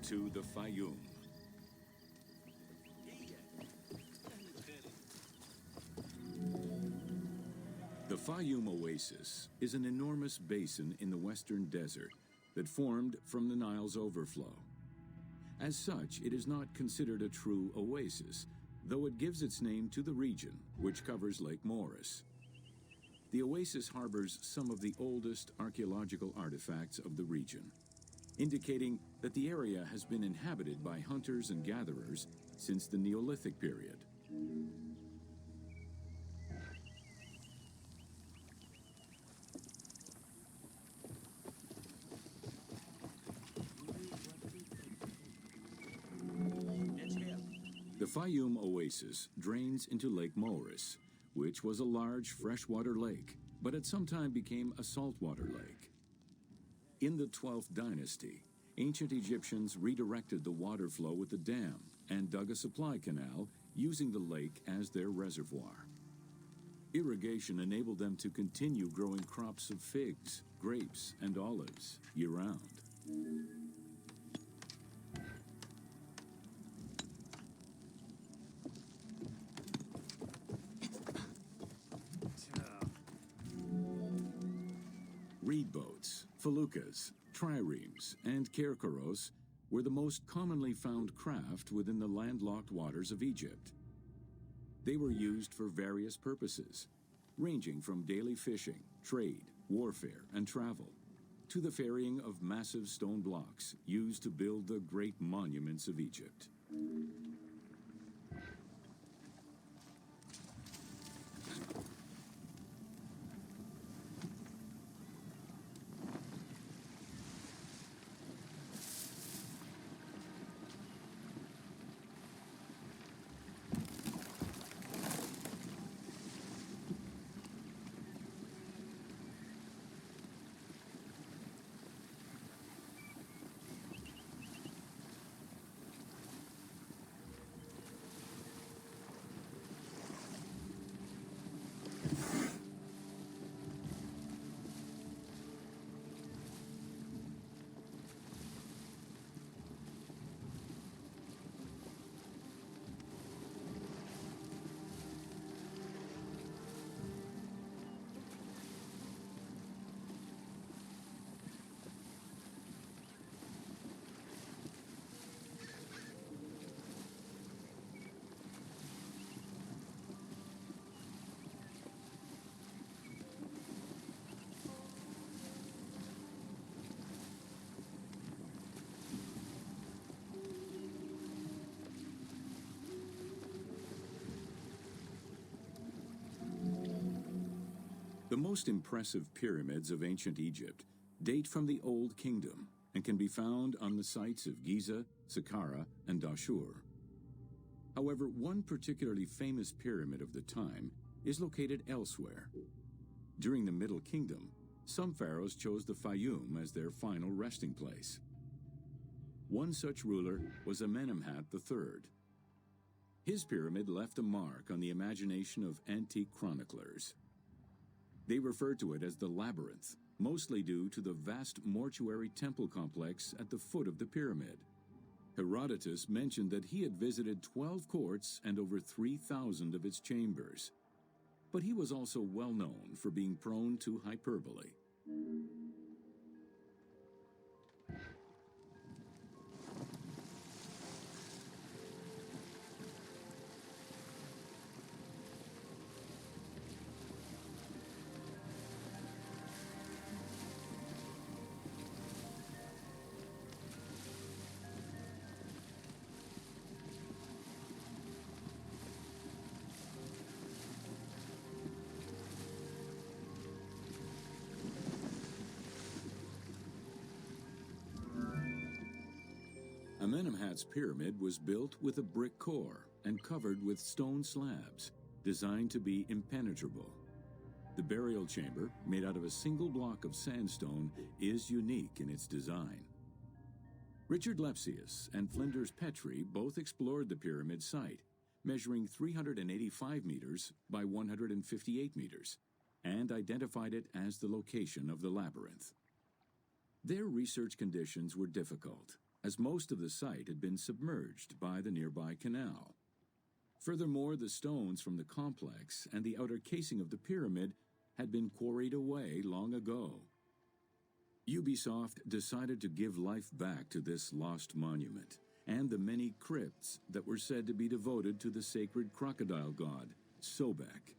to the Faiyum. The Faiyum Oasis is an enormous basin in the western desert that formed from the Nile's overflow. As such, it is not considered a true oasis, though it gives its name to the region, which covers Lake Moeris. The oasis harbors some of the oldest archaeological artifacts of the region, indicating that the area has been inhabited by hunters and gatherers since the Neolithic period. The Faiyum Oasis drains into Lake Moeris, which was a large freshwater lake, but at some time became a saltwater lake. In the 12th dynasty, ancient Egyptians redirected the water flow with a dam and dug a supply canal using the lake as their reservoir. Irrigation enabled them to continue growing crops of figs, grapes, and olives year-round. Reed boats, feluccas, triremes, and kerkeros were the most commonly found craft within the landlocked waters of Egypt. They were used for various purposes, ranging from daily fishing, trade, warfare, and travel, to the ferrying of massive stone blocks used to build the great monuments of Egypt. The most impressive pyramids of ancient Egypt date from the Old Kingdom and can be found on the sites of Giza, Saqqara, and Dashur. However, one particularly famous pyramid of the time is located elsewhere. During the Middle Kingdom, some pharaohs chose the Faiyum as their final resting place. One such ruler was Amenemhat III. His pyramid left a mark on the imagination of antique chroniclers. They refer to it as the Labyrinth, mostly due to the vast mortuary temple complex at the foot of the pyramid. Herodotus mentioned that he had visited 12 courts and over 3,000 of its chambers. But he was also well known for being prone to hyperbole. Amenemhat's pyramid was built with a brick core and covered with stone slabs, designed to be impenetrable. The burial chamber, made out of a single block of sandstone, is unique in its design. Richard Lepsius and Flinders Petrie both explored the pyramid site, measuring 385 meters by 158 meters, and identified it as the location of the labyrinth. Their research conditions were difficult. as most of the site had been submerged by the nearby canal. Furthermore, the stones from the complex and the outer casing of the pyramid had been quarried away long ago. Ubisoft decided to give life back to this lost monument and the many crypts that were said to be devoted to the sacred crocodile god, Sobek.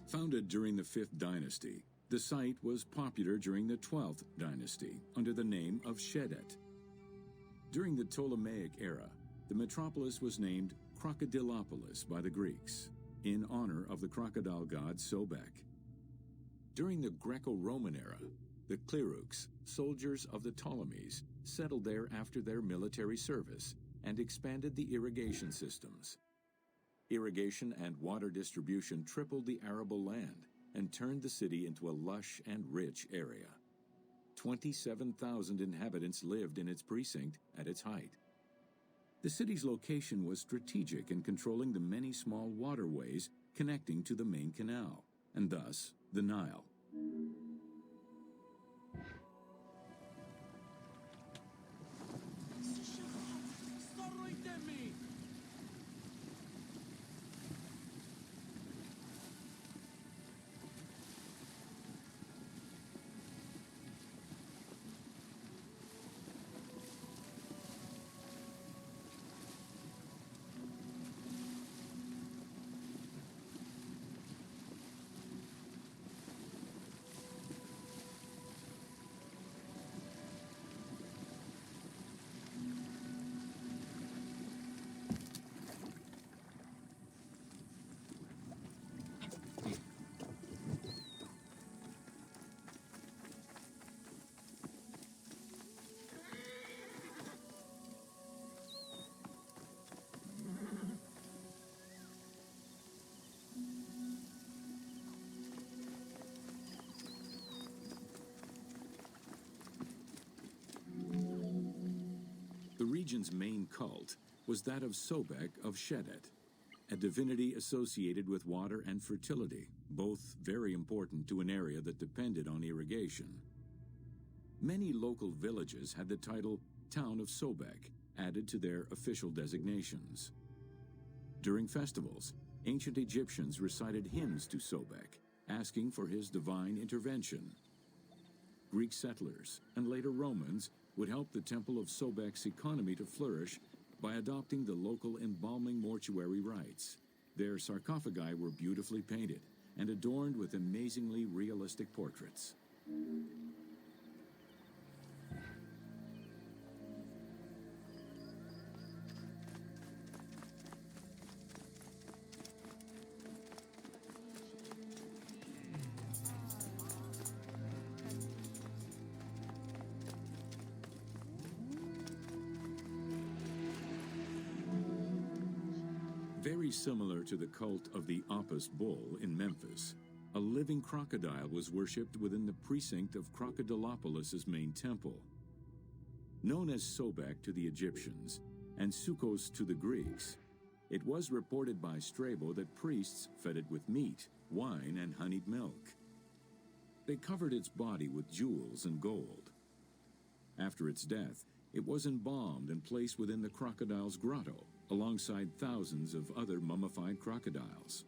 Founded during the 5th dynasty, the site was popular during the 12th dynasty under the name of Shedet. During the Ptolemaic era, the metropolis was named Crocodilopolis by the Greeks, in honor of the crocodile god Sobek. During the Greco-Roman era, the Clearchs, soldiers of the Ptolemies, settled there after their military service and expanded the irrigation systems. Irrigation and water distribution tripled the arable land and turned the city into a lush and rich area. 27,000 inhabitants lived in its precinct at its height. The city's location was strategic in controlling the many small waterways connecting to the main canal, and thus the Nile. The region's main cult was that of Sobek of Shedet, a divinity associated with water and fertility, both very important to an area that depended on irrigation. Many local villages had the title Town of Sobek added to their official designations. During festivals, ancient Egyptians recited hymns to Sobek, asking for his divine intervention. Greek settlers, and later Romans, would help the Temple of Sobek's economy to flourish by adopting the local embalming mortuary rites. Their sarcophagi were beautifully painted and adorned with amazingly realistic portraits. Very similar to the cult of the Apis bull in Memphis, a living crocodile was worshipped within the precinct of Crocodilopolis's main temple. Known as Sobek to the Egyptians and Sukkos to the Greeks, it was reported by Strabo that priests fed it with meat, wine, and honeyed milk. They covered its body with jewels and gold. After its death, it was embalmed and placed within the crocodile's grotto, alongside thousands of other mummified crocodiles.